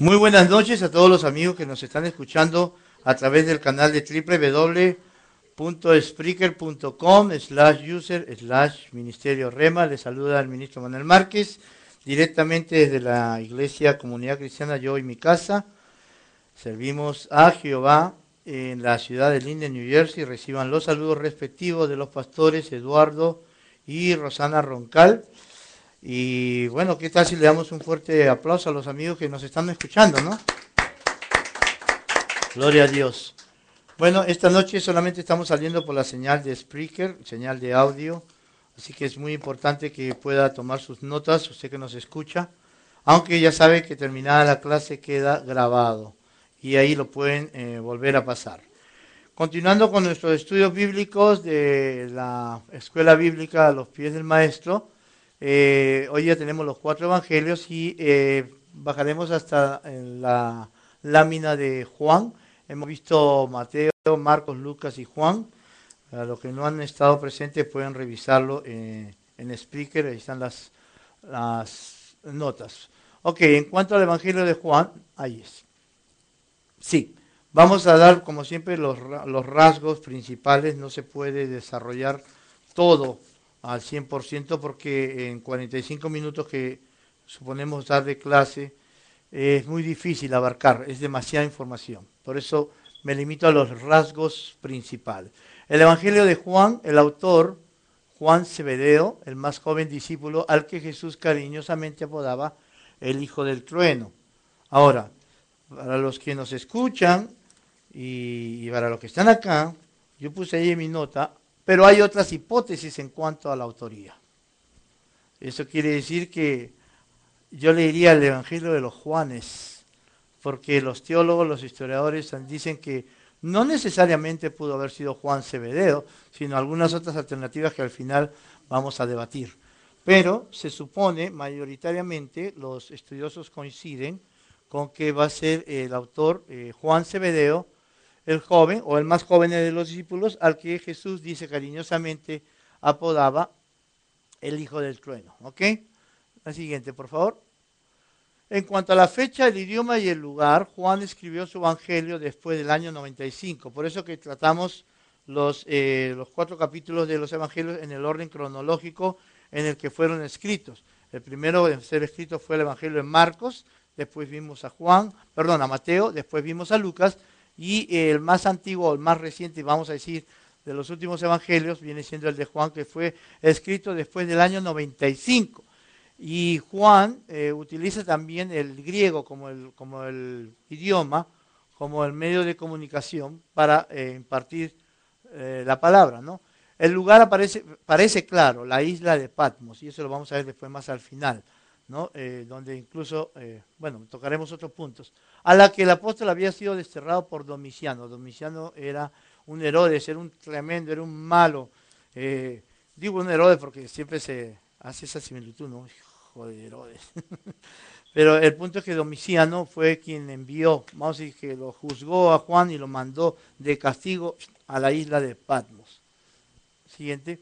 Muy buenas noches a todos los amigos que nos están escuchando a través del canal de www.spreaker.com/user/ministerio Rema. Les saluda el ministro Manuel Márquez, directamente desde la Iglesia Comunidad Cristiana Yo y mi casa. Servimos a Jehová en la ciudad de Linden, New Jersey. Reciban los saludos respectivos de los pastores Eduardo y Rosana Roncal. Y bueno, ¿qué tal si le damos un fuerte aplauso a los amigos que nos están escuchando, ¿no? Gloria a Dios. Bueno, esta noche solamente estamos saliendo por la señal de Spreaker, señal de audio, así que es muy importante que pueda tomar sus notas, usted que nos escucha, aunque ya sabe que terminada la clase queda grabado y ahí lo pueden volver a pasar. Continuando con nuestros estudios bíblicos de la Escuela Bíblica a los pies del Maestro, hoy ya tenemos los 4 evangelios y bajaremos hasta en la lámina de Juan. Hemos visto Mateo, Marcos, Lucas y Juan. Para los que no han estado presentes pueden revisarlo en Spreaker, ahí están las notas. Ok, en cuanto al evangelio de Juan, ahí es. Sí, vamos a dar como siempre los rasgos principales, no se puede desarrollar todo al 100% porque en 45 minutos que suponemos dar de clase es muy difícil abarcar, es demasiada información. Por eso me limito a los rasgos principales. El Evangelio de Juan, el autor, Juan Zebedeo, el más joven discípulo al que Jesús cariñosamente apodaba el Hijo del Trueno. Ahora, para los que nos escuchan y para los que están acá, yo puse ahí en mi nota, pero hay otras hipótesis en cuanto a la autoría. Eso quiere decir que yo leería el Evangelio de los Juanes, porque los teólogos, los historiadores dicen que no necesariamente pudo haber sido Juan Zebedeo, sino algunas otras alternativas que al final vamos a debatir. Pero se supone, mayoritariamente, los estudiosos coinciden con que va a ser el autor Juan Zebedeo, el joven o el más joven de los discípulos, al que Jesús dice cariñosamente apodaba el Hijo del Trueno. ¿Ok? La siguiente, por favor. En cuanto a la fecha, el idioma y el lugar, Juan escribió su evangelio después del año 95. Por eso que tratamos los 4 capítulos de los evangelios en el orden cronológico en el que fueron escritos. El primero en ser escrito fue el evangelio de Marcos, después vimos a Mateo, después vimos a Lucas, y el más antiguo, el más reciente, vamos a decir, de los últimos evangelios, viene siendo el de Juan, que fue escrito después del año 95. Y Juan utiliza también el griego como el idioma, como el medio de comunicación para impartir la palabra, ¿no? El lugar parece claro, la isla de Patmos, y eso lo vamos a ver después más al final, ¿no? Donde incluso, tocaremos otros puntos, a la que el apóstol había sido desterrado por Domiciano. Domiciano era un Herodes, era un tremendo, era un malo, digo un Herodes porque siempre se hace esa similitud, ¿no? Hijo de Herodes. Pero el punto es que Domiciano fue quien envió, vamos a decir que lo juzgó a Juan y lo mandó de castigo a la isla de Patmos. Siguiente.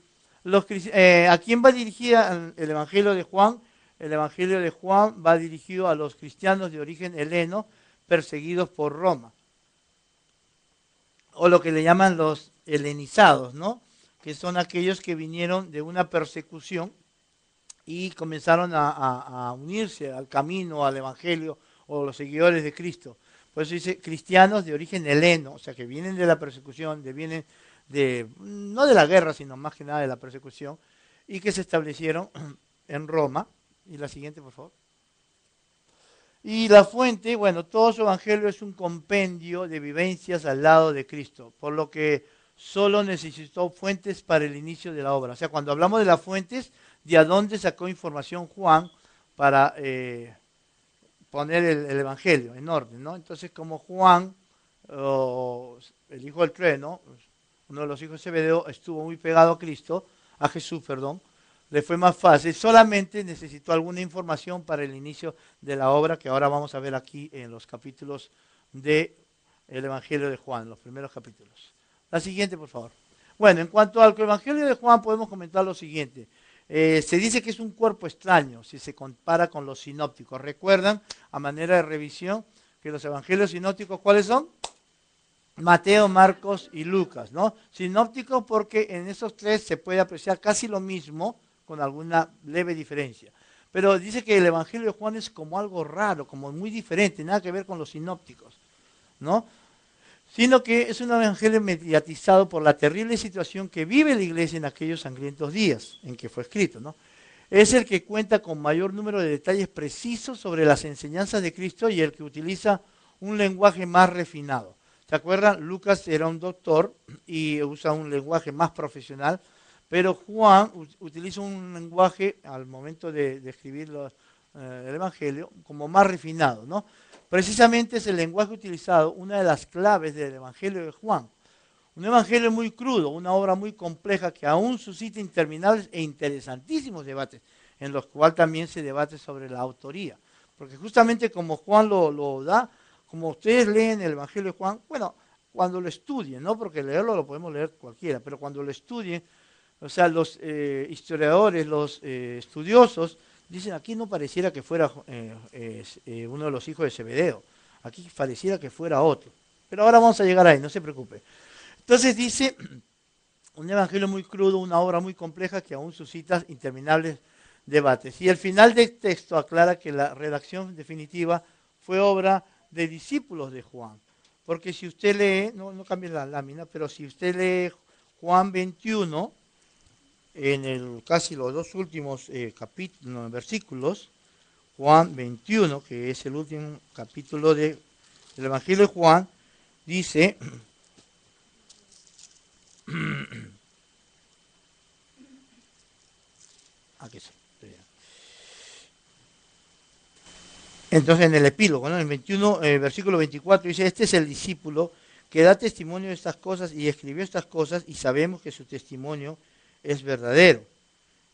¿A quién va dirigida el Evangelio de Juan? El Evangelio de Juan va dirigido a los cristianos de origen heleno perseguidos por Roma, o lo que le llaman los helenizados, ¿no? Que son aquellos que vinieron de una persecución y comenzaron a unirse al camino, al Evangelio, o los seguidores de Cristo. Por eso dice cristianos de origen heleno, o sea que vienen de la persecución, vienen no de la guerra, sino más que nada de la persecución, y que se establecieron en Roma. Y la siguiente, por favor. Y la fuente, bueno, todo su evangelio es un compendio de vivencias al lado de Cristo, por lo que solo necesitó fuentes para el inicio de la obra. O sea, cuando hablamos de las fuentes, de a dónde sacó información Juan para poner el evangelio en orden, ¿no? Entonces, como Juan, el hijo del trueno, uno de los hijos de Zebedeo, estuvo muy pegado a Jesús, le fue más fácil, solamente necesitó alguna información para el inicio de la obra que ahora vamos a ver aquí en los capítulos del Evangelio de Juan, los primeros capítulos. La siguiente, por favor. Bueno, en cuanto al Evangelio de Juan podemos comentar lo siguiente. Se dice que es un cuerpo extraño si se compara con los sinópticos. ¿Recuerdan, a manera de revisión, que los evangelios sinópticos, ¿cuáles son? Mateo, Marcos y Lucas, ¿no? Sinópticos porque en esos tres se puede apreciar casi lo mismo con alguna leve diferencia. Pero dice que el Evangelio de Juan es como algo raro, como muy diferente, nada que ver con los sinópticos, ¿no? Sino que es un evangelio mediatizado por la terrible situación que vive la iglesia en aquellos sangrientos días en que fue escrito, ¿no? Es el que cuenta con mayor número de detalles precisos sobre las enseñanzas de Cristo y el que utiliza un lenguaje más refinado. ¿Se acuerdan? Lucas era un doctor y usa un lenguaje más profesional, pero Juan utiliza un lenguaje al momento de escribir el Evangelio como más refinado, ¿no? Precisamente es el lenguaje utilizado una de las claves del Evangelio de Juan. Un evangelio muy crudo, una obra muy compleja que aún suscita interminables e interesantísimos debates, en los cuales también se debate sobre la autoría. Porque justamente como Juan lo da, como ustedes leen el Evangelio de Juan, bueno, cuando lo estudien, ¿no? Porque leerlo lo podemos leer cualquiera, pero cuando lo estudien, o sea, los historiadores, los estudiosos, dicen, aquí no pareciera que fuera uno de los hijos de Zebedeo, aquí pareciera que fuera otro. Pero ahora vamos a llegar ahí, no se preocupe. Entonces dice, un evangelio muy crudo, una obra muy compleja que aún suscita interminables debates. Y el final del texto aclara que la redacción definitiva fue obra de discípulos de Juan. Porque si usted lee, no cambie la lámina, pero si usted lee Juan 21, en casi los dos últimos versículos, Juan 21, que es el último capítulo del Evangelio de Juan, dice... Aquí sí. Entonces en el epílogo, ¿no? En 21, versículo 24 dice, este es el discípulo que da testimonio de estas cosas y escribió estas cosas y sabemos que su testimonio es verdadero.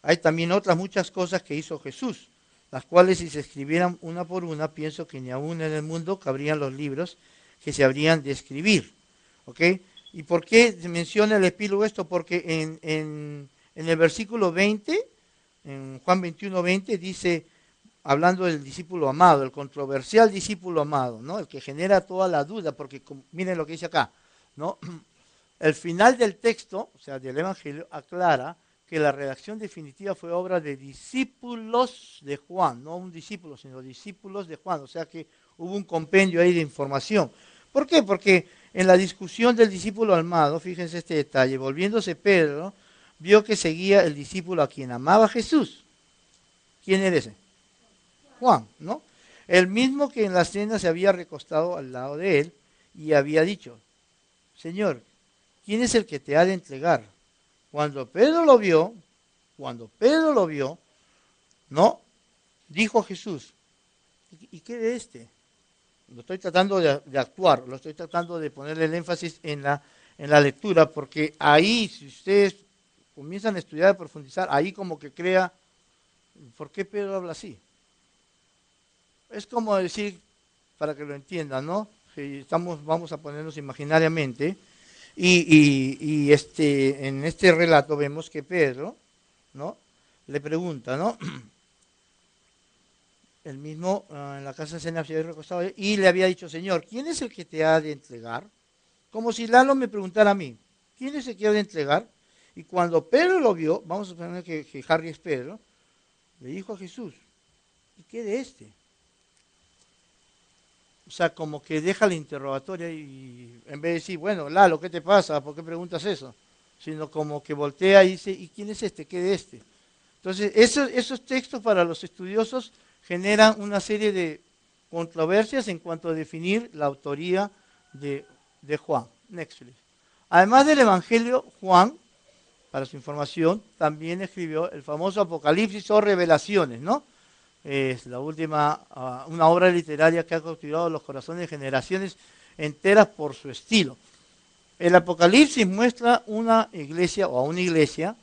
Hay también otras muchas cosas que hizo Jesús, las cuales si se escribieran una por una, pienso que ni aún en el mundo cabrían los libros que se habrían de escribir. ¿Ok? ¿Y por qué se menciona el epílogo esto? Porque en el versículo 20, en Juan 21, 20, dice, hablando del discípulo amado, el controversial discípulo amado, ¿no? El que genera toda la duda, porque miren lo que dice acá, ¿no? El final del texto, o sea, del Evangelio, aclara que la redacción definitiva fue obra de discípulos de Juan, no un discípulo, sino discípulos de Juan, o sea que hubo un compendio ahí de información. ¿Por qué? Porque en la discusión del discípulo amado, fíjense este detalle, volviéndose Pedro, vio que seguía el discípulo a quien amaba Jesús. ¿Quién era ese? Juan, ¿no? El mismo que en la cena se había recostado al lado de él y había dicho, Señor, ¿quién es el que te ha de entregar? Cuando Pedro lo vio, ¿no? Dijo a Jesús, ¿y qué de este? Lo estoy tratando de actuar, lo estoy tratando de ponerle el énfasis en la lectura, porque ahí, si ustedes comienzan a estudiar, a profundizar, ahí como que crea, ¿por qué Pedro habla así? Es como decir, para que lo entiendan, ¿no? Si vamos a ponernos imaginariamente, en este relato vemos que Pedro, ¿no? Le pregunta, ¿no? El mismo en la casa de cena se había recostado y le había dicho, Señor, ¿quién es el que te ha de entregar? Como si Lalo me preguntara a mí, ¿quién es el que ha de entregar? Y cuando Pedro lo vio, vamos a suponer que Harry es Pedro, le dijo a Jesús, ¿y qué de este? O sea, como que deja la interrogatoria y en vez de decir, bueno, Lalo, ¿qué te pasa? ¿Por qué preguntas eso? Sino como que voltea y dice, ¿y quién es este? ¿Qué de este? Entonces, esos textos para los estudiosos generan una serie de controversias en cuanto a definir la autoría de Juan. Next, please. Además del Evangelio, Juan, para su información, también escribió el famoso Apocalipsis o Revelaciones, ¿no? Es la última, una obra literaria que ha cautivado los corazones de generaciones enteras por su estilo. El Apocalipsis muestra una iglesia o a una iglesia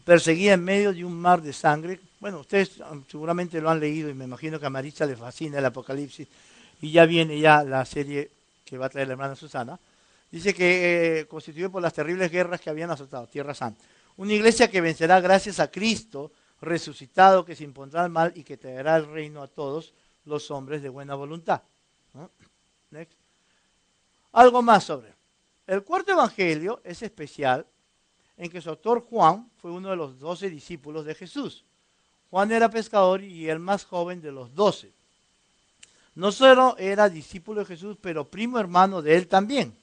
perseguida en medio de un mar de sangre. Bueno, ustedes seguramente lo han leído y me imagino que a Maritza le fascina el Apocalipsis y ya viene ya la serie que va a traer la hermana Susana. Dice que constituido por las terribles guerras que habían azotado Tierra Santa. Una iglesia que vencerá gracias a Cristo resucitado, que se impondrá al mal y que traerá el reino a todos los hombres de buena voluntad. ¿No? Next. Algo más sobre él. El cuarto evangelio es especial en que su autor Juan fue uno de los 12 discípulos de Jesús. Juan era pescador y el más joven de los 12. No solo era discípulo de Jesús, pero primo hermano de él también.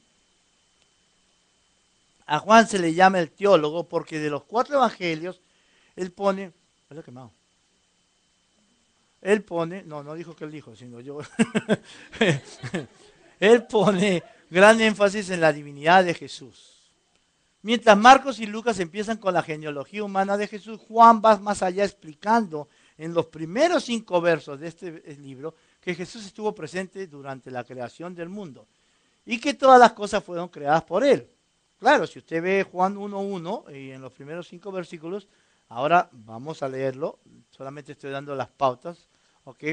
A Juan se le llama el teólogo porque de los 4 evangelios, él pone, no dijo que él dijo, sino yo, él pone gran énfasis en la divinidad de Jesús. Mientras Marcos y Lucas empiezan con la genealogía humana de Jesús, Juan va más allá explicando en los primeros 5 versos de este libro que Jesús estuvo presente durante la creación del mundo y que todas las cosas fueron creadas por él. Claro, si usted ve Juan 1:1 y en los primeros 5 versículos, ahora vamos a leerlo, solamente estoy dando las pautas, ¿ok?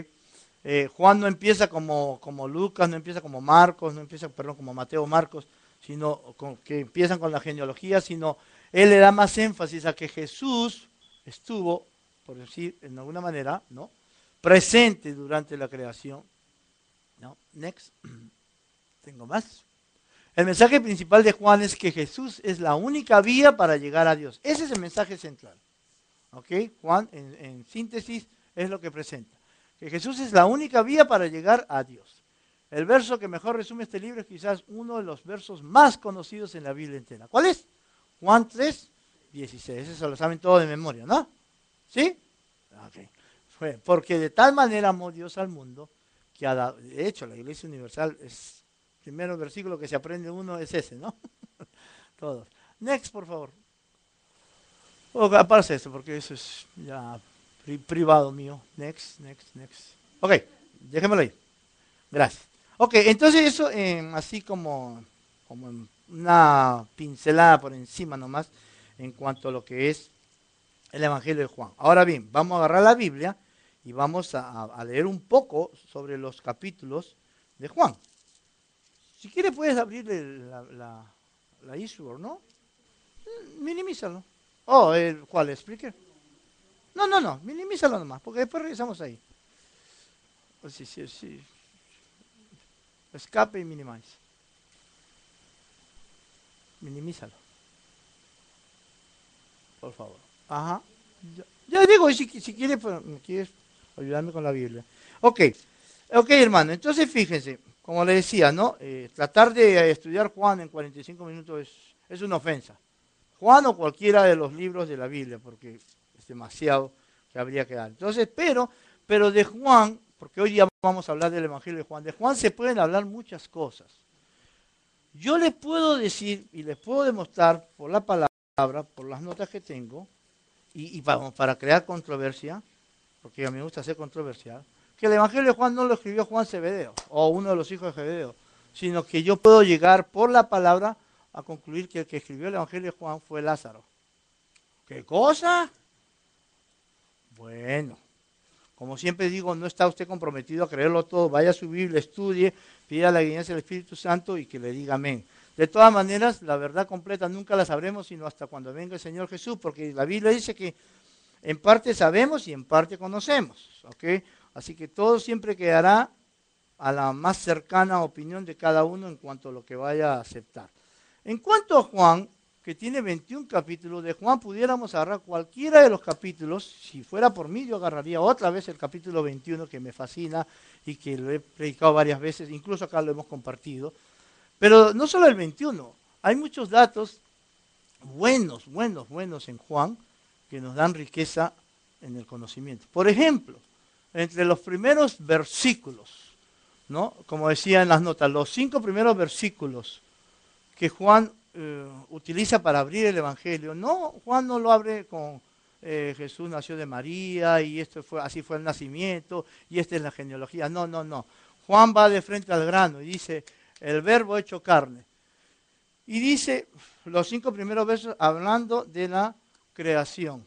Juan no empieza como Lucas, no empieza como Marcos, no empieza, perdón, como Mateo, Marcos, sino que empiezan con la genealogía, sino él le da más énfasis a que Jesús estuvo, por decir en alguna manera, ¿no?, presente durante la creación. ¿No? Next. Tengo más. El mensaje principal de Juan es que Jesús es la única vía para llegar a Dios. Ese es el mensaje central. ¿Ok? Juan, en síntesis, es lo que presenta. Que Jesús es la única vía para llegar a Dios. El verso que mejor resume este libro es quizás uno de los versos más conocidos en la Biblia entera. ¿Cuál es? Juan 3:16. Ese se lo saben todos de memoria, ¿no? ¿Sí? Ok. Porque de tal manera amó Dios al mundo que ha dado. De hecho, la Iglesia Universal es el primer versículo que se aprende uno es ese, ¿no? Todos. Next, por favor. Aparece esto porque eso es ya privado mío. Next. Ok, déjémoslo ahí. Gracias. Ok, entonces eso así como una pincelada por encima nomás en cuanto a lo que es el Evangelio de Juan. Ahora bien, vamos a agarrar la Biblia y vamos a leer un poco sobre los capítulos de Juan. Si quieres puedes abrir la issue, ¿no? Minimízalo. Oh, ¿cuál? ¿Explique? No, minimízalo nomás, porque después regresamos ahí. Sí. Escape y minimize. Minimízalo. Por favor. Ajá. Ya digo, si quieres, quieres ayudarme con la Biblia. Ok, hermano, entonces fíjense, como le decía, ¿no? Tratar de estudiar Juan en 45 minutos es una ofensa. Juan o cualquiera de los libros de la Biblia, porque es demasiado que habría que dar. Entonces, pero de Juan, porque hoy día vamos a hablar del Evangelio de Juan se pueden hablar muchas cosas. Yo les puedo decir y les puedo demostrar por la palabra, por las notas que tengo, y para crear controversia, porque a mí me gusta ser controversial, que el Evangelio de Juan no lo escribió Juan Zebedeo, o uno de los hijos de Zebedeo, sino que yo puedo llegar por la palabra a concluir que el que escribió el Evangelio de Juan fue Lázaro. ¿Qué cosa? Bueno, como siempre digo, no está usted comprometido a creerlo todo, vaya a su Biblia, estudie, pida la guianza del Espíritu Santo y que le diga amén. De todas maneras, la verdad completa nunca la sabremos sino hasta cuando venga el Señor Jesús, porque la Biblia dice que en parte sabemos y en parte conocemos, ¿ok? Así que todo siempre quedará a la más cercana opinión de cada uno en cuanto a lo que vaya a aceptar. En cuanto a Juan, que tiene 21 capítulos, de Juan pudiéramos agarrar cualquiera de los capítulos. Si fuera por mí, yo agarraría otra vez el capítulo 21, que me fascina y que lo he predicado varias veces, incluso acá lo hemos compartido. Pero no solo el 21, hay muchos datos buenos en Juan que nos dan riqueza en el conocimiento. Por ejemplo, entre los primeros versículos, ¿no? Como decía en las notas, los 5 primeros versículos que Juan utiliza para abrir el Evangelio. No, Juan no lo abre con Jesús nació de María y así fue el nacimiento y esta es la genealogía. No. Juan va de frente al grano y dice, el verbo hecho carne. Y dice los 5 primeros versos hablando de la creación.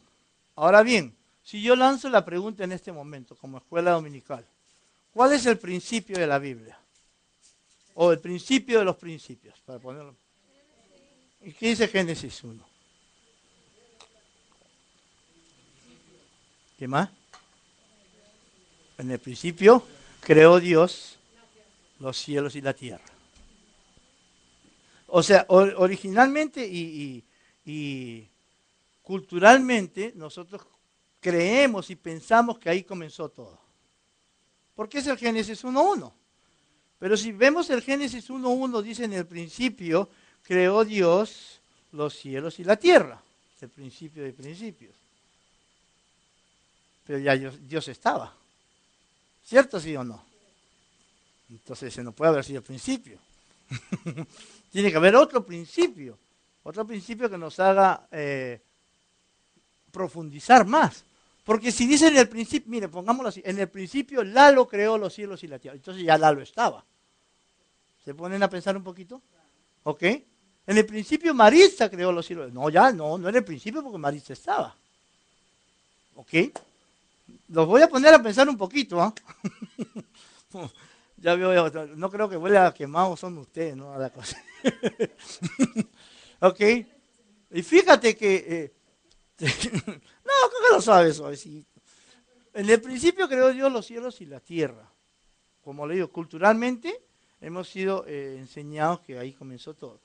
Ahora bien, si yo lanzo la pregunta en este momento como escuela dominical, ¿cuál es el principio de la Biblia? O el principio de los principios, para ponerlo. ¿Y qué dice Génesis 1? ¿Qué más? En el principio creó Dios los cielos y la tierra. O sea, originalmente y culturalmente nosotros creemos y pensamos que ahí comenzó todo. Porque es el Génesis 1.1. Pero si vemos el Génesis 1.1, dice en el principio creó Dios los cielos y la tierra. Es el principio de principios. Pero ya Dios estaba. ¿Cierto, sí o no? Entonces ese no puede haber sido el principio. Tiene que haber otro principio que nos haga profundizar más. Porque si dice en el principio, mire, pongámoslo así, en el principio Lalo creó los cielos y la tierra, entonces ya Lalo estaba. ¿Se ponen a pensar un poquito? ¿Ok? En el principio Maritza creó los cielos. No, no en el principio porque Maritza estaba. ¿Ok? Los voy a poner a pensar un poquito, ¿ah? Ya veo, no creo que huele a quemado, son ustedes, ¿no? A la cosa. ¿Ok? Y fíjate que... no, creo que lo sabes, suavecito. En el principio creó Dios los cielos y la tierra. Como le digo, culturalmente hemos sido enseñados que ahí comenzó todo.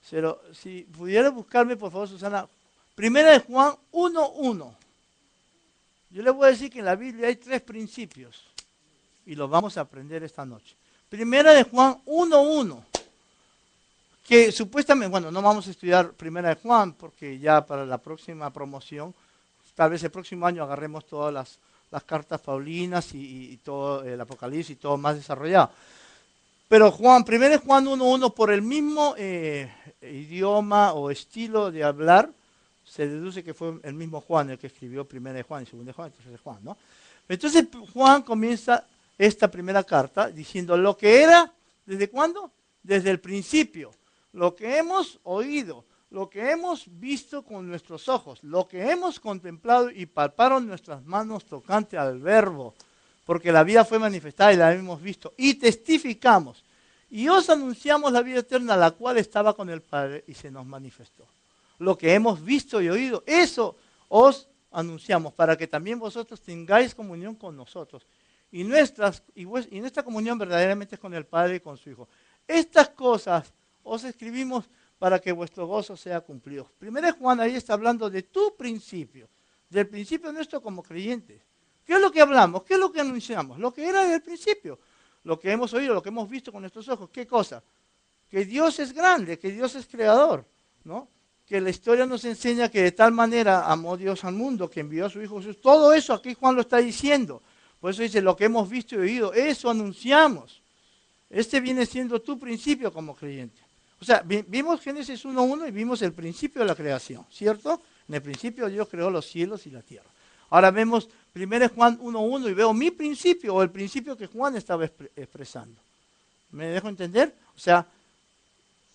Pero si pudiera buscarme, por favor, Susana, primera de Juan 1.1. Yo le voy a decir que en la Biblia hay 3 principios y los vamos a aprender esta noche. Primera de Juan 1.1, que supuestamente, bueno, no vamos a estudiar Primera de Juan porque ya para la próxima promoción, tal vez el próximo año agarremos todas las cartas paulinas y todo el Apocalipsis y todo más desarrollado. Pero Primera de Juan 1.1, por el mismo idioma o estilo de hablar, se deduce que fue el mismo Juan el que escribió Primera de Juan y Segunda de Juan, entonces es Juan, ¿no? Entonces Juan comienza esta primera carta diciendo lo que era, ¿desde cuándo? Desde el principio, lo que hemos oído, lo que hemos visto con nuestros ojos, lo que hemos contemplado y palparon nuestras manos tocante al Verbo, porque la vida fue manifestada y la hemos visto, y testificamos, y os anunciamos la vida eterna, la cual estaba con el Padre y se nos manifestó. Lo que hemos visto y oído, eso os anunciamos, para que también vosotros tengáis comunión con nosotros. Y nuestra comunión verdaderamente es con el Padre y con su Hijo. Estas cosas os escribimos para que vuestro gozo sea cumplido. Primero Juan ahí está hablando de tu principio, del principio nuestro como creyentes. ¿Qué es lo que hablamos? ¿Qué es lo que anunciamos? Lo que era desde el principio, lo que hemos oído, lo que hemos visto con nuestros ojos. ¿Qué cosa? Que Dios es grande, que Dios es creador, ¿no? Que la historia nos enseña que de tal manera amó Dios al mundo, que envió a su Hijo Jesús. Todo eso aquí Juan lo está diciendo. Por eso dice, lo que hemos visto y oído, eso anunciamos. Este viene siendo tu principio como creyente. O sea, vimos Génesis 1.1 y vimos el principio de la creación, ¿cierto? En el principio Dios creó los cielos y la tierra. Ahora vemos 1 Juan 1.1 y veo mi principio o el principio que Juan estaba expresando. ¿Me dejo entender? O sea,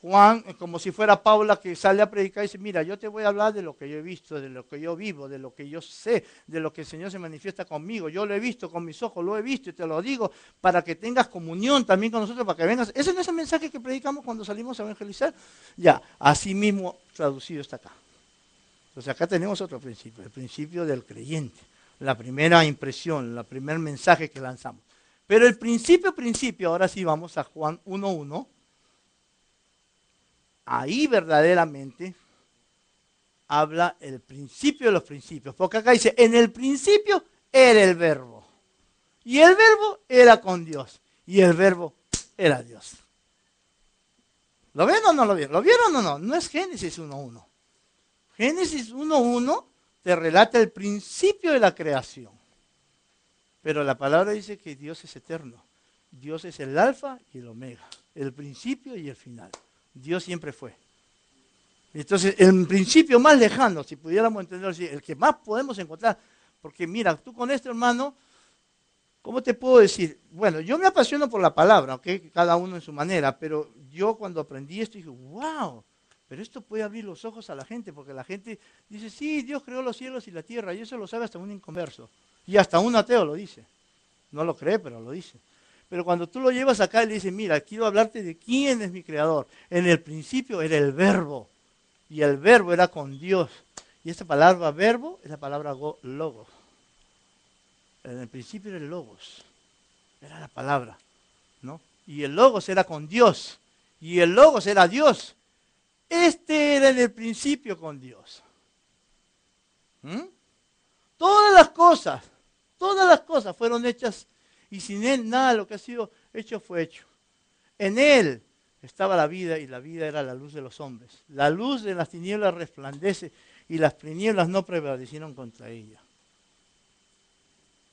Juan, como si fuera Paula que sale a predicar y dice, mira, yo te voy a hablar de lo que yo he visto, de lo que yo vivo, de lo que yo sé, de lo que el Señor se manifiesta conmigo. Yo lo he visto con mis ojos, lo he visto y te lo digo para que tengas comunión también con nosotros, para que vengas. Ese no es el mensaje que predicamos cuando salimos a evangelizar. Ya, así mismo traducido está acá. Entonces acá tenemos otro principio, el principio del creyente, la primera impresión, el primer mensaje que lanzamos. Pero el principio, ahora sí vamos a Juan 1.1. Ahí verdaderamente habla el principio de los principios. Porque acá dice, en el principio era el Verbo. Y el Verbo era con Dios. Y el Verbo era Dios. ¿Lo ven o no lo vieron? ¿Lo vieron o no? No es Génesis 1.1. Génesis 1.1 te relata el principio de la creación. Pero la palabra dice que Dios es eterno. Dios es el alfa y el omega. El principio y el final. Dios siempre fue. Entonces, el principio más lejano, si pudiéramos entenderlo así, el que más podemos encontrar, porque mira, tú con esto, hermano, ¿cómo te puedo decir? Bueno, yo me apasiono por la palabra, ¿ok? Cada uno en su manera, pero yo cuando aprendí esto dije, wow, pero esto puede abrir los ojos a la gente, porque la gente dice, sí, Dios creó los cielos y la tierra, y eso lo sabe hasta un inconverso, y hasta un ateo lo dice. No lo cree, pero lo dice. Pero cuando tú lo llevas acá y le dices, mira, quiero hablarte de quién es mi creador. En el principio era el Verbo. Y el Verbo era con Dios. Y esta palabra verbo es la palabra logos. En el principio era el Logos, era la palabra, ¿no? Y el Logos era con Dios, y el Logos era Dios. Este era en el principio con Dios. ¿Mm? Todas las cosas fueron hechas, y sin Él nada de lo que ha sido hecho fue hecho. En Él estaba la vida, y la vida era la luz de los hombres. La luz de las tinieblas resplandece, y las tinieblas no prevalecieron contra ella.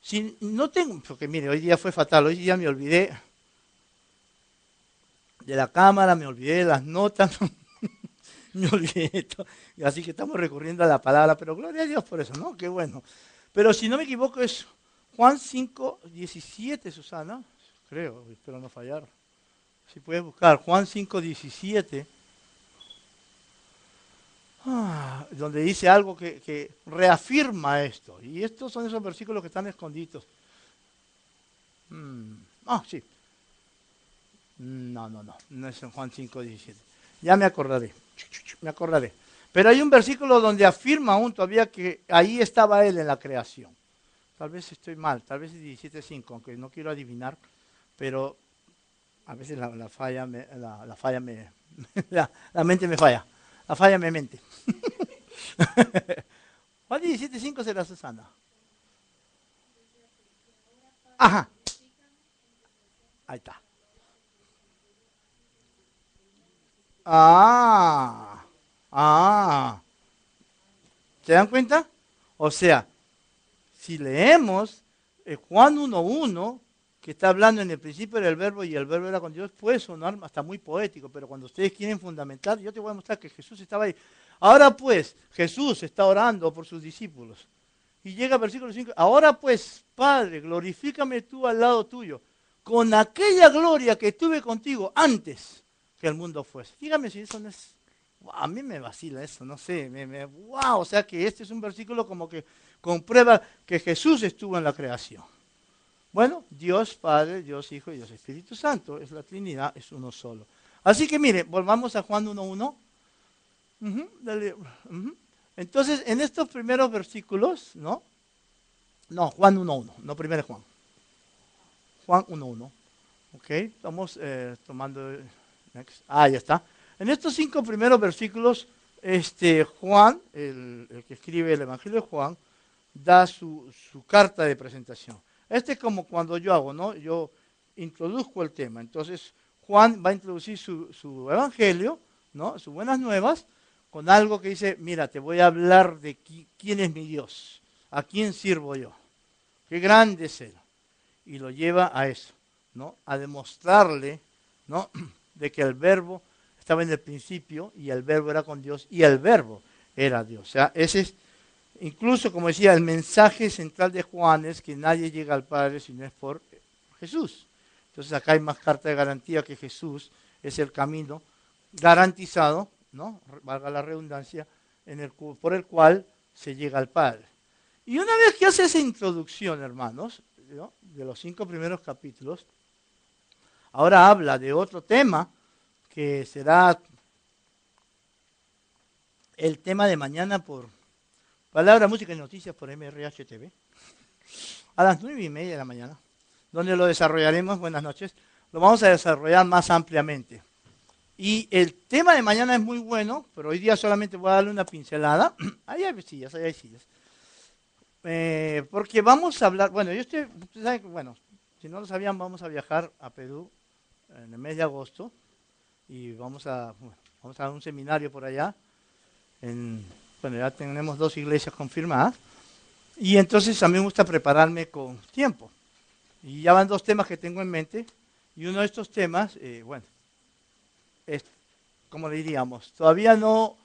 Si no tengo, porque mire, hoy día fue fatal, hoy día me olvidé de la cámara, me olvidé de las notas, me olvidé de todo, así que estamos recurriendo a la palabra, pero gloria a Dios por eso, ¿no? Qué bueno. Pero si no me equivoco es Juan 5:17, Susana, creo, espero no fallar. Si puedes buscar Juan 5:17, donde dice algo que reafirma esto. Y estos son esos versículos que están escondidos. Sí. No es en Juan 5:17. Ya me acordaré. Pero hay un versículo donde afirma aún todavía que ahí estaba Él en la creación. Tal vez estoy mal, tal vez es 17:5, aunque no quiero adivinar, pero a veces la mente me falla. La falla me mente. Juan 17:5 será Susana. Ajá. Ahí está. ¿Se dan cuenta? O sea, si leemos Juan 1:1, que está hablando en el principio del verbo y el verbo era con Dios, puede sonar hasta muy poético, pero cuando ustedes quieren fundamentar, yo te voy a mostrar que Jesús estaba ahí. Ahora pues, Jesús está orando por sus discípulos. Y llega el versículo 5, ahora pues, Padre, glorifícame tú al lado tuyo, con aquella gloria que tuve contigo antes que el mundo fuese. Dígame si eso no es... Wow, a mí me vacila eso, no sé, wow, o sea que este es un versículo como que comprueba que Jesús estuvo en la creación. Bueno, Dios Padre, Dios Hijo y Dios Espíritu Santo, es la Trinidad, es uno solo. Así que mire, volvamos a Juan 1:1. Entonces, en estos primeros versículos, ¿no? No, Juan 1:1, no primero Juan. Juan 1:1. Ok, estamos tomando... ya está. En estos 5 primeros versículos, Juan, el que escribe el Evangelio de Juan, da su carta de presentación. Es como cuando yo hago, ¿no? Yo introduzco el tema. Entonces, Juan va a introducir su Evangelio, ¿no? Sus buenas nuevas, con algo que dice, mira, te voy a hablar de quién es mi Dios, a quién sirvo yo, qué grande es Él. Y lo lleva a eso, ¿no? A demostrarle, ¿no? De que el verbo estaba en el principio y el verbo era con Dios y el verbo era Dios. O sea, ese es, incluso como decía, el mensaje central de Juan es que nadie llega al Padre si no es por Jesús. Entonces acá hay más carta de garantía que Jesús es el camino garantizado, ¿no? Valga la redundancia, por el cual se llega al Padre. Y una vez que hace esa introducción, hermanos, ¿no? De los 5 primeros capítulos, ahora habla de otro tema que será el tema de mañana por Palabra, Música y Noticias por MRH TV, a las 9:30 de la mañana, donde lo desarrollaremos, buenas noches, lo vamos a desarrollar más ampliamente. Y el tema de mañana es muy bueno, pero hoy día solamente voy a darle una pincelada. Ahí hay sillas, porque vamos a hablar, bueno, ustedes saben que, bueno, si no lo sabían, vamos a viajar a Perú en el mes de agosto y vamos a dar un seminario por allá. Bueno, ya tenemos 2 iglesias confirmadas y entonces a mí me gusta prepararme con tiempo. Y ya van 2 temas que tengo en mente y uno de estos temas, es, como le diríamos, todavía no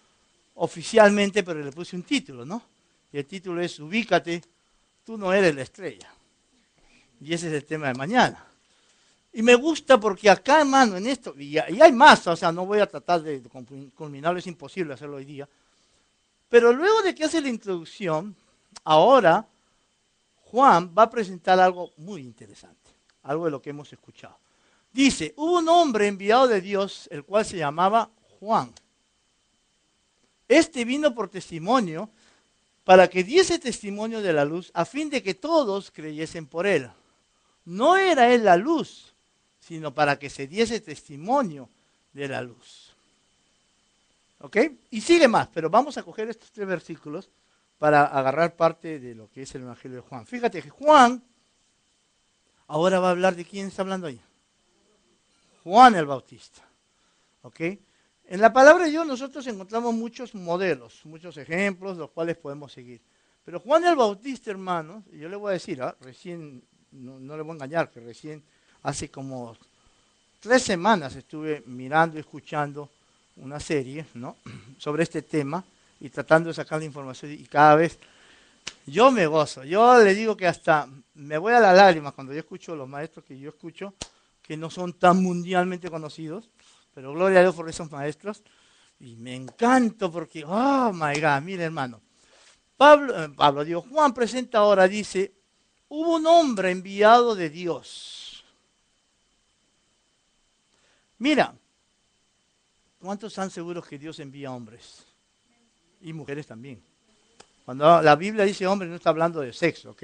oficialmente, pero le puse un título, ¿no? Y el título es Ubícate, tú no eres la estrella. Y ese es el tema de mañana. Y me gusta porque acá, hermano, en esto, y hay más, o sea, no voy a tratar de culminarlo, es imposible hacerlo hoy día. Pero luego de que hace la introducción, ahora Juan va a presentar algo muy interesante, algo de lo que hemos escuchado. Dice, hubo un hombre enviado de Dios, el cual se llamaba Juan. Este vino por testimonio para que diese testimonio de la luz, a fin de que todos creyesen por él. No era él la luz, sino para que se diese testimonio de la luz. ¿Ok? Y sigue más, pero vamos a coger estos 3 versículos para agarrar parte de lo que es el Evangelio de Juan. Fíjate que Juan, ahora va a hablar de quién está hablando ahí. Juan el Bautista. ¿Ok? En la palabra de Dios nosotros encontramos muchos modelos, muchos ejemplos, los cuales podemos seguir. Pero Juan el Bautista, hermanos, yo le voy a decir, recién, no le voy a engañar, que recién hace como 3 semanas estuve mirando y escuchando una serie, ¿no?, sobre este tema y tratando de sacar la información, y cada vez yo me gozo. Yo le digo que hasta me voy a las lágrimas cuando yo escucho los maestros que yo escucho, que no son tan mundialmente conocidos, pero gloria a Dios por esos maestros, y me encanto porque, oh my God, mire hermano, Juan presenta ahora, dice, hubo un hombre enviado de Dios. Mira, ¿cuántos están seguros que Dios envía hombres? Y mujeres también. Cuando la Biblia dice hombre, no está hablando de sexo, ¿ok?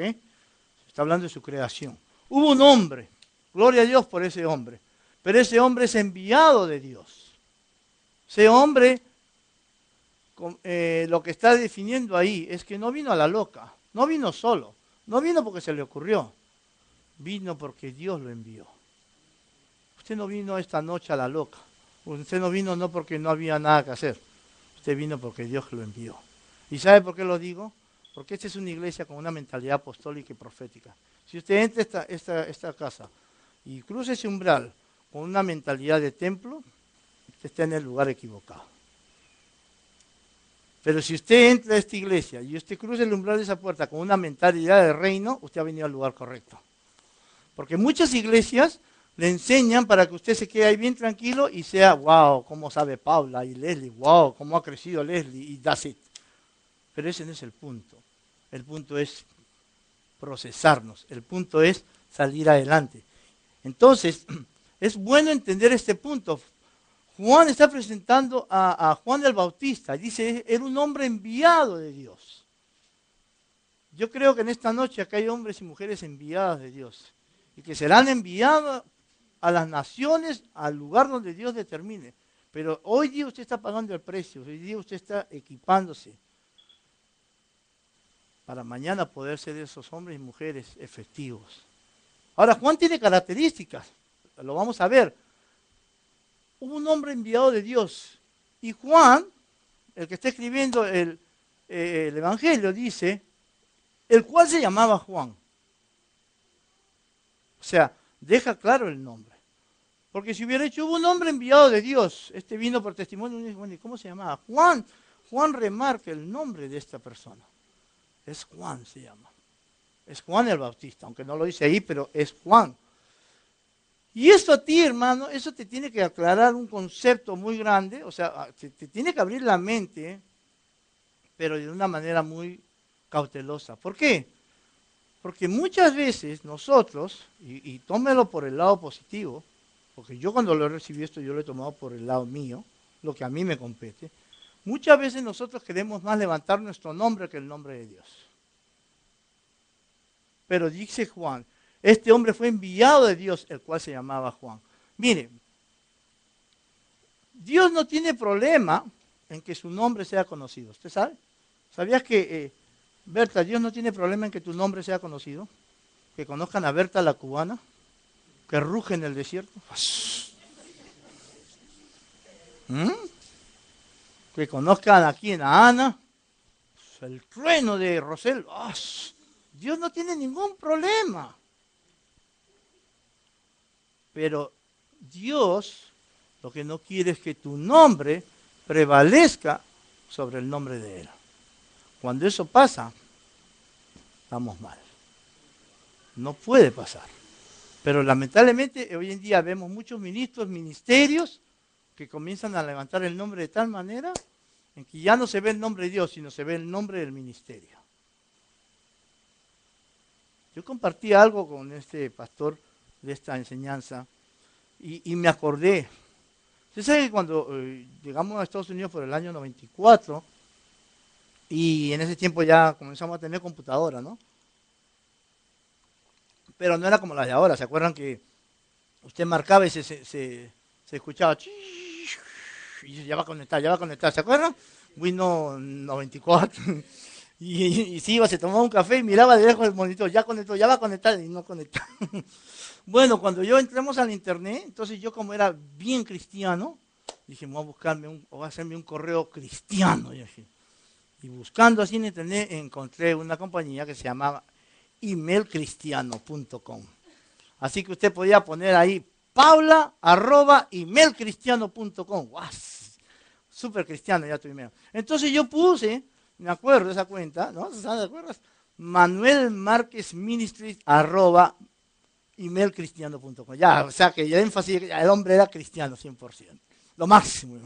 Está hablando de su creación. Hubo un hombre, gloria a Dios por ese hombre, pero ese hombre es enviado de Dios. Ese hombre, lo que está definiendo ahí es que no vino a la loca, no vino solo, no vino porque se le ocurrió, vino porque Dios lo envió. Usted no vino esta noche a la loca, usted no vino no porque no había nada que hacer, usted vino porque Dios lo envió. ¿Y sabe por qué lo digo? Porque esta es una iglesia con una mentalidad apostólica y profética. Si usted entra a esta casa y cruza ese umbral con una mentalidad de templo, usted está en el lugar equivocado. Pero si usted entra a esta iglesia y usted cruza el umbral de esa puerta con una mentalidad de reino, usted ha venido al lugar correcto. Porque muchas iglesias le enseñan para que usted se quede ahí bien tranquilo y sea, wow, cómo sabe Paula y Leslie, wow, cómo ha crecido Leslie y that's it. Pero ese no es el punto. El punto es procesarnos. El punto es salir adelante. Entonces, es bueno entender este punto. Juan está presentando a Juan el Bautista. Dice, era un hombre enviado de Dios. Yo creo que en esta noche acá hay hombres y mujeres enviadas de Dios. Y que serán enviados a las naciones, al lugar donde Dios determine. Pero hoy día usted está pagando el precio. Hoy día usted está equipándose para mañana poder ser esos hombres y mujeres efectivos. Ahora, Juan tiene características, lo vamos a ver. Hubo un hombre enviado de Dios, y Juan, el que está escribiendo el Evangelio, dice, el cual se llamaba Juan. O sea, deja claro el nombre. Porque si hubiera dicho, hubo un hombre enviado de Dios, este vino por testimonio, bueno, ¿y cómo se llamaba? Juan. Juan remarca el nombre de esta persona. Es Juan, se llama. Es Juan el Bautista, aunque no lo dice ahí, pero es Juan. Y esto a ti, hermano, eso te tiene que aclarar un concepto muy grande, o sea, te tiene que abrir la mente, pero de una manera muy cautelosa. ¿Por qué? Porque muchas veces nosotros, y tómelo por el lado positivo, porque yo cuando lo he recibido esto, yo lo he tomado por el lado mío, lo que a mí me compete. Muchas veces nosotros queremos más levantar nuestro nombre que el nombre de Dios. Pero dice Juan, este hombre fue enviado de Dios, el cual se llamaba Juan. Mire, Dios no tiene problema en que su nombre sea conocido. ¿Usted sabe? ¿Sabías que, Berta, Dios no tiene problema en que tu nombre sea conocido? Que conozcan a Berta la cubana, que ruge en el desierto. Que conozcan aquí en Ana, el trueno de Rosel. Dios no tiene ningún problema. Pero Dios lo que no quiere es que tu nombre prevalezca sobre el nombre de Él. Cuando eso pasa, estamos mal. No puede pasar. Pero lamentablemente hoy en día vemos muchos ministerios que comienzan a levantar el nombre de tal manera en que ya no se ve el nombre de Dios, sino se ve el nombre del ministerio. Yo compartí algo con este pastor de esta enseñanza y me acordé. Usted sabe que cuando llegamos a Estados Unidos por el año 94, Y en ese tiempo ya comenzamos a tener computadora, ¿no? Pero no era como la de ahora. ¿Se acuerdan que usted marcaba y se escuchaba? Y ya va a conectar, ya va a conectar. ¿Se acuerdan? Windows 94. Y se iba, se tomaba un café y miraba de lejos el monitor. Ya conectó, ya va a conectar y no conectaba. Bueno, cuando yo entramos al internet, entonces yo como era bien cristiano, dije, voy a hacerme un correo cristiano. Y buscando así en internet encontré una compañía que se llamaba emailcristiano.com. Así que usted podía poner ahí paula@emailcristiano.com. ¡Guau! Súper cristiano ya tu email. Entonces yo puse, me acuerdo de esa cuenta, ¿no? ¿Se acuerdas? Manuel Márquez Ministries @emailcristiano.com. Ya, o sea que ya énfasis, el hombre era cristiano 100%. Lo máximo.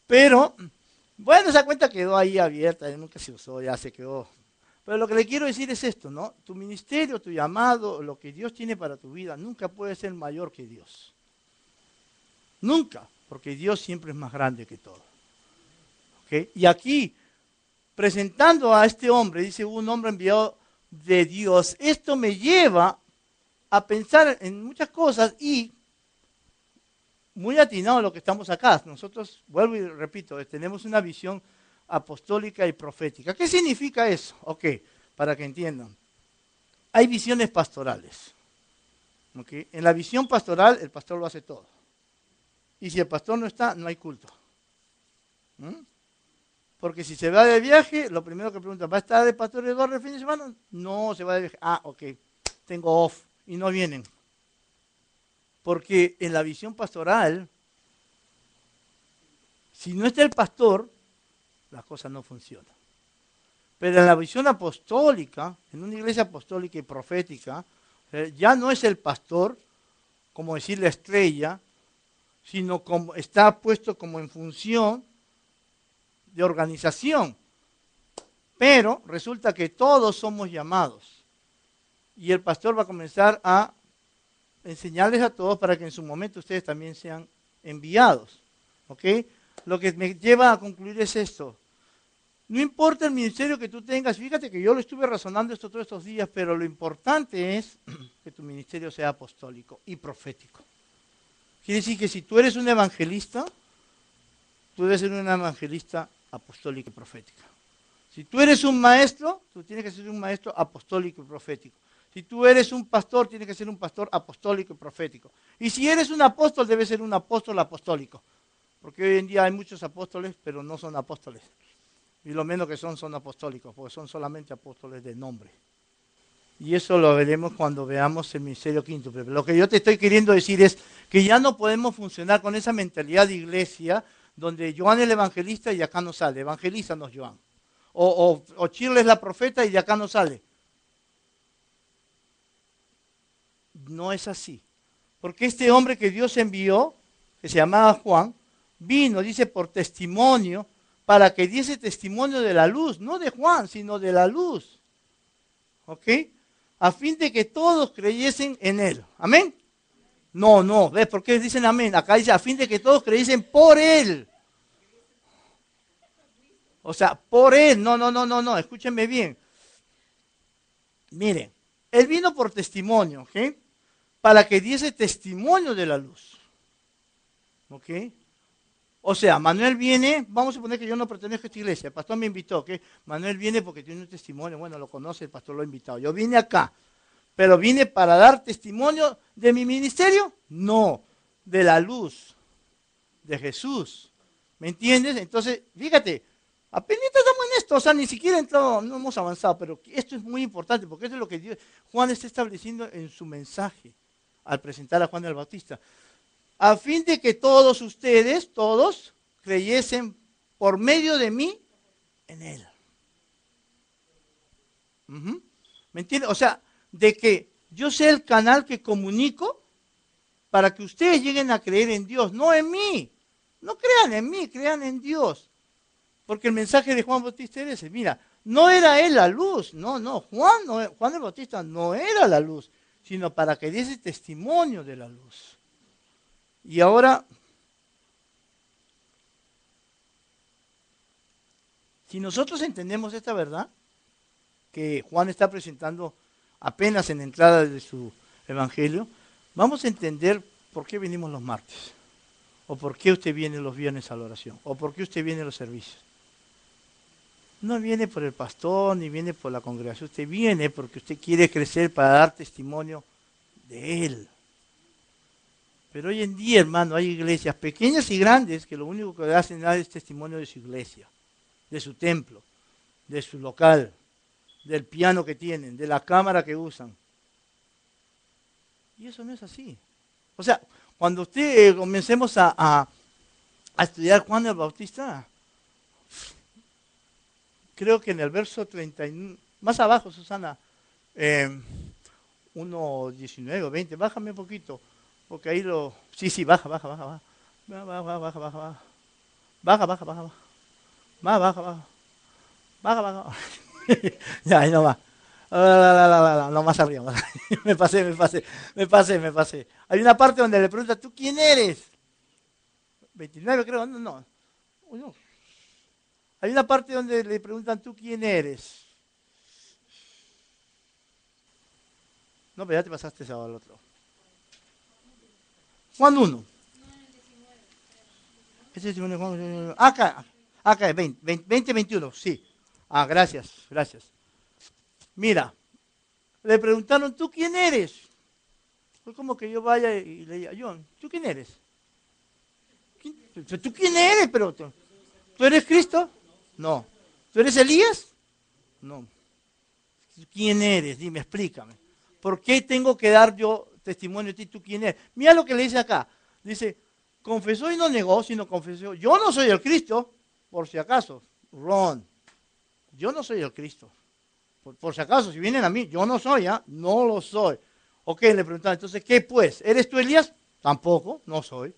Pero, bueno, esa cuenta quedó ahí abierta, nunca se usó, ya se quedó. Pero lo que le quiero decir es esto, ¿no? Tu ministerio, tu llamado, lo que Dios tiene para tu vida, nunca puede ser mayor que Dios. Nunca, porque Dios siempre es más grande que todo. ¿Okay? Y aquí, presentando a este hombre, dice un hombre enviado de Dios, esto me lleva a pensar en muchas cosas y muy atinado a lo que estamos acá. Nosotros, vuelvo y repito, tenemos una visión apostólica y profética. ¿Qué significa eso? Ok, para que entiendan. Hay visiones pastorales. ¿Okay? En la visión pastoral, el pastor lo hace todo. Y si el pastor no está, no hay culto. ¿Mm? Porque si se va de viaje, lo primero que preguntan, ¿va a estar el pastor Eduardo el fin de semana? No, se va de viaje. Ah, ok, tengo off. Y no vienen. Porque en la visión pastoral, si no está el pastor, las cosas no funcionan. Pero en la visión apostólica, en una iglesia apostólica y profética, ya no es el pastor, como decir la estrella, sino como está puesto como en función de organización. Pero resulta que todos somos llamados. Y el pastor va a comenzar a enseñarles a todos para que en su momento ustedes también sean enviados. ¿Ok? Lo que me lleva a concluir es esto. No importa el ministerio que tú tengas, fíjate que yo lo estuve razonando esto todos estos días, pero lo importante es que tu ministerio sea apostólico y profético. Quiere decir que si tú eres un evangelista, tú debes ser un evangelista apostólico y profético. Si tú eres un maestro, tú tienes que ser un maestro apostólico y profético. Si tú eres un pastor, tienes que ser un pastor apostólico y profético. Y si eres un apóstol, debes ser un apóstol apostólico. Porque hoy en día hay muchos apóstoles, pero no son apóstoles. Y lo menos que son apostólicos, porque son solamente apóstoles de nombre. Y eso lo veremos cuando veamos el ministerio quíntuple. Lo que yo te estoy queriendo decir es que ya no podemos funcionar con esa mentalidad de iglesia donde Joan es el evangelista y de acá no sale. Evangelízanos, Joan. O Chirle es la profeta y de acá no sale. No es así. Porque este hombre que Dios envió, que se llamaba Juan, vino, dice, por testimonio, para que diese testimonio de la luz, no de Juan, sino de la luz. ¿Ok? A fin de que todos creyesen en él. ¿Amén? No, ¿ves por qué dicen amén? Acá dice, a fin de que todos creyesen por él. O sea, por él. No, escúchenme bien. Miren, él vino por testimonio, ¿ok? Para que diese testimonio de la luz. ¿Ok? O sea, Manuel viene, vamos a suponer que yo no pertenezco a esta iglesia, el pastor me invitó, ¿ok? Manuel viene porque tiene un testimonio, bueno, lo conoce, el pastor lo ha invitado. Yo vine acá, pero vine para dar testimonio de mi ministerio, no, de la luz, de Jesús. ¿Me entiendes? Entonces, fíjate, apenas estamos en esto, o sea, ni siquiera entrado, no hemos avanzado, pero esto es muy importante porque esto es lo que Juan está estableciendo en su mensaje al presentar a Juan el Bautista. A fin de que todos ustedes, todos, creyesen por medio de mí en él. ¿Me entiendes? O sea, de que yo sea el canal que comunico para que ustedes lleguen a creer en Dios, no en mí. No crean en mí, crean en Dios. Porque el mensaje de Juan Bautista era ese. Mira, no era él la luz, no, Juan el Bautista no era la luz, sino para que diese testimonio de la luz. Y ahora, Si nosotros entendemos esta verdad, que Juan está presentando apenas en la entrada de su evangelio, vamos a entender por qué venimos los martes, o por qué usted viene los viernes a la oración, o por qué usted viene a los servicios. No viene por el pastor, ni viene por la congregación, usted viene porque usted quiere crecer para dar testimonio de Él. Pero hoy en día, hermano, hay iglesias pequeñas y grandes que lo único que hacen es testimonio de su iglesia, de su templo, de su local, del piano que tienen, de la cámara que usan. Y eso no es así. O sea, cuando usted comencemos a estudiar Juan el Bautista, creo que en el verso 30, más abajo, Susana, 1:19 o 20, bájame un poquito, porque ahí lo... Sí, baja. Baja. Ya, ahí no va. No, más arriba, más arriba. Me pasé. Hay una parte donde le pregunta, ¿tú quién eres? 29 creo, no. Hay una parte donde le preguntan, ¿tú quién eres? No, pero ya te pasaste al otro. Juan 1. Ese es Juan. Acá, 20, 21, sí. Gracias. Mira, le preguntaron, ¿tú quién eres? Fue como que yo vaya y le diga, John, ¿tú quién eres? ¿Tú quién eres? Pero ¿tú eres Cristo? No. ¿Tú eres Elías? No. ¿Quién eres? Dime, explícame. ¿Por qué tengo que dar yo testimonio de ti? ¿Tú quién eres? Mira lo que le dice acá. Dice, confesó y no negó, sino confesó. Yo no soy el Cristo, por si acaso. Ron, yo no soy el Cristo. Por si acaso, si vienen a mí, yo no soy, no lo soy. Ok, le preguntaron, entonces, ¿qué pues? ¿Eres tú Elías? Tampoco, no soy.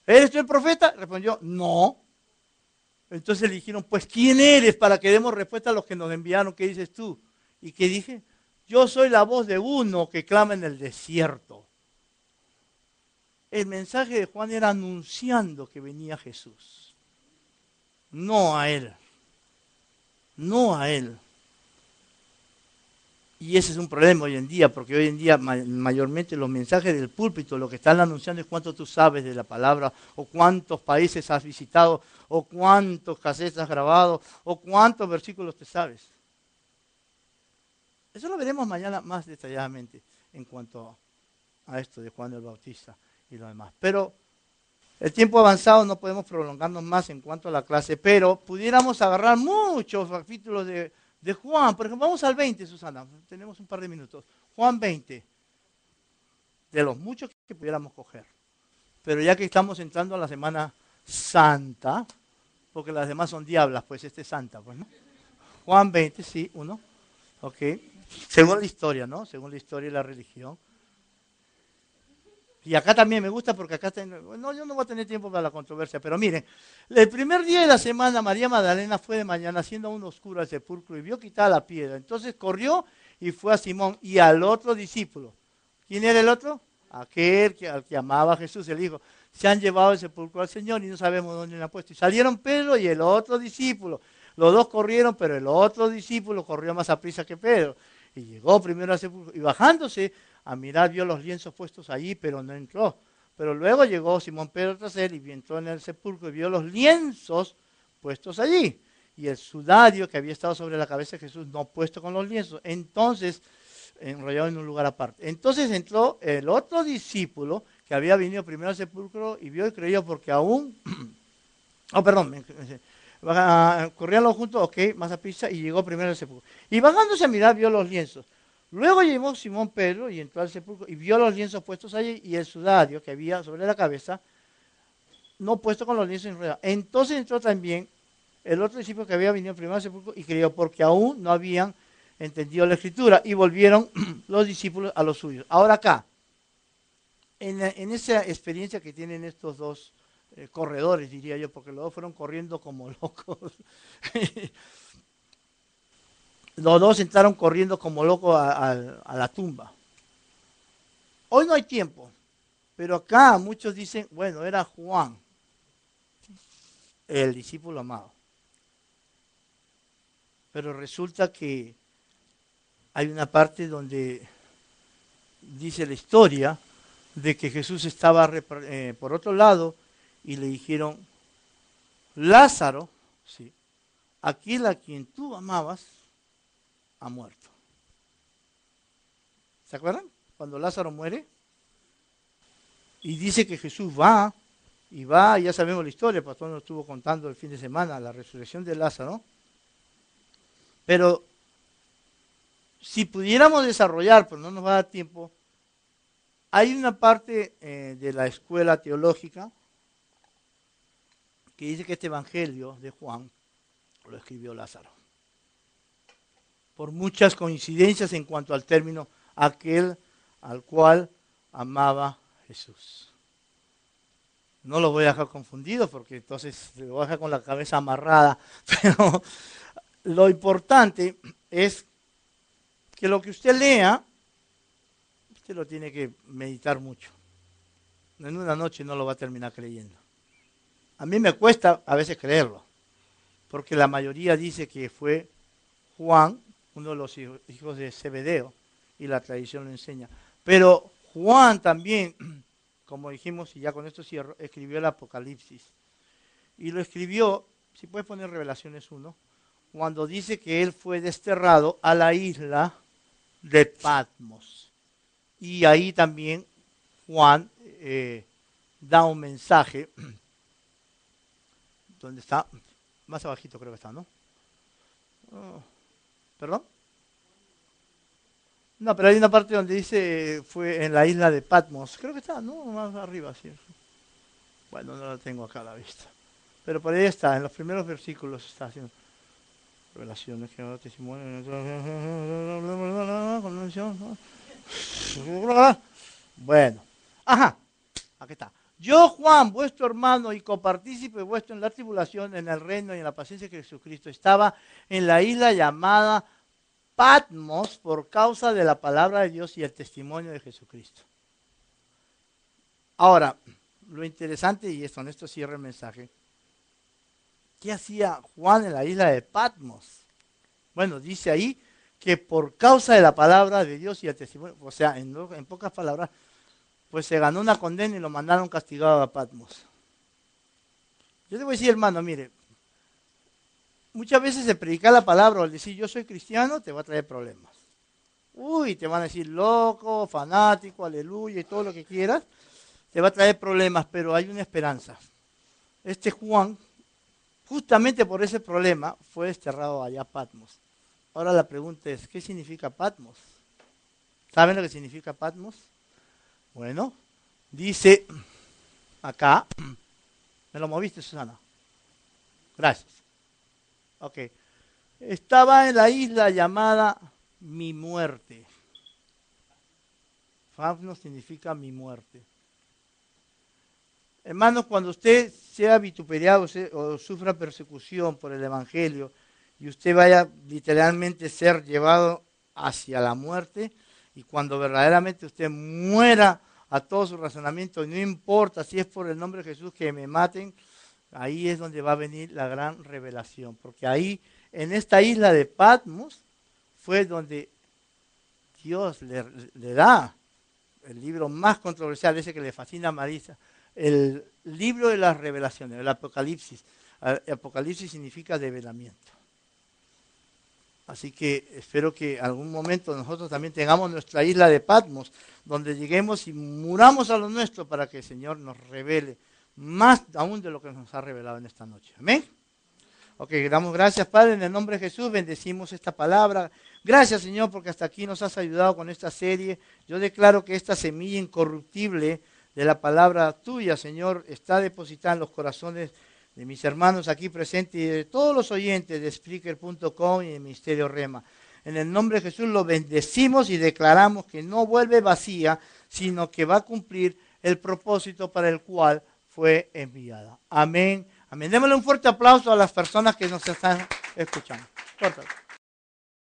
¿Eres tú el profeta? Respondió, no. Entonces le dijeron, pues, ¿quién eres? Para que demos respuesta a los que nos enviaron. ¿Qué dices tú? ¿Y qué dije? Yo soy la voz de uno que clama en el desierto. El mensaje de Juan era anunciando que venía Jesús. No a él. No a él. Y ese es un problema hoy en día, porque hoy en día mayormente los mensajes del púlpito, lo que están anunciando es cuánto tú sabes de la palabra, o cuántos países has visitado, o cuántos cassettes has grabado, o cuántos versículos te sabes. Eso lo veremos mañana más detalladamente en cuanto a esto de Juan el Bautista y lo demás. Pero el tiempo avanzado, no podemos prolongarnos más en cuanto a la clase, pero pudiéramos agarrar muchos capítulos de Juan. Por ejemplo, vamos al 20, Susana, tenemos un par de minutos. Juan 20, de los muchos que pudiéramos coger. Pero ya que estamos entrando a la Semana Santa, porque las demás son diablas, pues este es Santa, pues, ¿no? Juan 20, sí, uno, ok. Según la historia, ¿no? Según la historia y la religión. Y acá también me gusta porque acá, no, yo no voy a tener tiempo para la controversia, pero miren, el primer día de la semana María Magdalena fue de mañana haciendo aún oscuro al sepulcro y vio quitada la piedra. Entonces corrió y fue a Simón y al otro discípulo. ¿Quién era el otro? Aquel al que amaba a Jesús, el hijo. Se han llevado el sepulcro al Señor y no sabemos dónde lo han puesto. Y salieron Pedro y el otro discípulo. Los dos corrieron, pero el otro discípulo corrió más a prisa que Pedro. Y llegó primero al sepulcro y bajándose a mirar vio los lienzos puestos allí, pero no entró. Pero luego llegó Simón Pedro tras él y entró en el sepulcro y vio los lienzos puestos allí. Y el sudario que había estado sobre la cabeza de Jesús no puesto con los lienzos. Entonces, enrollado en un lugar aparte. Entonces entró el otro discípulo que había venido primero al sepulcro y vio y creyó porque aún... corrían los juntos, ok, más a prisa y llegó primero al sepulcro. Y bajándose a mirar vio los lienzos. Luego llegó Simón Pedro y entró al sepulcro y vio los lienzos puestos allí y el sudario que había sobre la cabeza, no puesto con los lienzos enredados. Entonces entró también el otro discípulo que había venido primero al sepulcro y creyó porque aún no habían entendido la escritura y volvieron los discípulos a los suyos. Ahora acá, en esa experiencia que tienen estos dos corredores, diría yo, porque los dos fueron corriendo como locos. Los dos entraron corriendo como locos a la tumba. Hoy no hay tiempo, pero acá muchos dicen, bueno, era Juan, el discípulo amado. Pero resulta que hay una parte donde dice la historia de que Jesús estaba por otro lado y le dijeron, Lázaro, sí, aquel a quien tú amabas, ha muerto. ¿Se acuerdan? Cuando Lázaro muere. Y dice que Jesús va, ya sabemos la historia, el pastor nos estuvo contando el fin de semana, la resurrección de Lázaro. Pero si pudiéramos desarrollar, pero no nos va a dar tiempo, hay una parte de la escuela teológica que dice que este evangelio de Juan lo escribió Lázaro. Por muchas coincidencias en cuanto al término aquel al cual amaba Jesús. No lo voy a dejar confundido porque entonces lo voy a dejar con la cabeza amarrada. Pero lo importante es que lo que usted lea, usted lo tiene que meditar mucho. En una noche no lo va a terminar creyendo. A mí me cuesta a veces creerlo, porque la mayoría dice que fue Juan, uno de los hijos de Zebedeo, y la tradición lo enseña. Pero Juan también, como dijimos, y ya con esto cierro, escribió el Apocalipsis. Y lo escribió, si puedes poner Revelaciones 1, cuando dice que él fue desterrado a la isla de Patmos. Y ahí también Juan da un mensaje, ¿dónde está? Más abajito creo que está, ¿no? ¿Perdón? No, pero hay una parte donde dice fue en la isla de Patmos. Creo que está, ¿no? Más arriba, sí. Bueno, no la tengo acá a la vista. Pero por ahí está, en los primeros versículos está haciendo revelaciones, que testimonio. Bueno, ajá, aquí está. Yo, Juan, vuestro hermano y copartícipe vuestro en la tribulación, en el reino y en la paciencia de Jesucristo, estaba en la isla llamada Patmos por causa de la palabra de Dios y el testimonio de Jesucristo. Ahora, lo interesante, y con esto cierra el mensaje, ¿qué hacía Juan en la isla de Patmos? Bueno, dice ahí que por causa de la palabra de Dios y el testimonio, o sea, en pocas palabras, pues se ganó una condena y lo mandaron castigado a Patmos. Yo te voy a decir, hermano, mire, muchas veces el predicar la palabra o el decir yo soy cristiano te va a traer problemas. Uy, te van a decir loco, fanático, aleluya y todo lo que quieras. Te va a traer problemas, pero hay una esperanza. Este Juan, justamente por ese problema, fue desterrado allá a Patmos. Ahora la pregunta es, ¿qué significa Patmos? ¿Saben lo que significa Patmos? Bueno, dice acá, ¿me lo moviste, Susana? Gracias. Ok. Estaba en la isla llamada Mi Muerte. Patmos significa mi muerte. Hermanos, cuando usted sea vituperiado o sufra persecución por el Evangelio y usted vaya literalmente ser llevado hacia la muerte, y cuando verdaderamente usted muera a todo su razonamiento, y no importa si es por el nombre de Jesús que me maten, ahí es donde va a venir la gran revelación, porque ahí, en esta isla de Patmos, fue donde Dios le da el libro más controversial, ese que le fascina a Marisa, el libro de las revelaciones, el Apocalipsis. El Apocalipsis significa develamiento. Así que espero que algún momento nosotros también tengamos nuestra isla de Patmos, donde lleguemos y muramos a lo nuestro para que el Señor nos revele más aún de lo que nos ha revelado en esta noche. Amén. Ok, damos gracias, Padre, en el nombre de Jesús, bendecimos esta palabra. Gracias, Señor, porque hasta aquí nos has ayudado con esta serie. Yo declaro que esta semilla incorruptible de la palabra tuya, Señor, está depositada en los corazones de mis hermanos aquí presentes y de todos los oyentes de Spreaker.com y de Ministerio Rema. En el nombre de Jesús lo bendecimos y declaramos que no vuelve vacía, sino que va a cumplir el propósito para el cual fue enviada. Amén. Amén. Démosle un fuerte aplauso a las personas que nos están escuchando. Córtalo.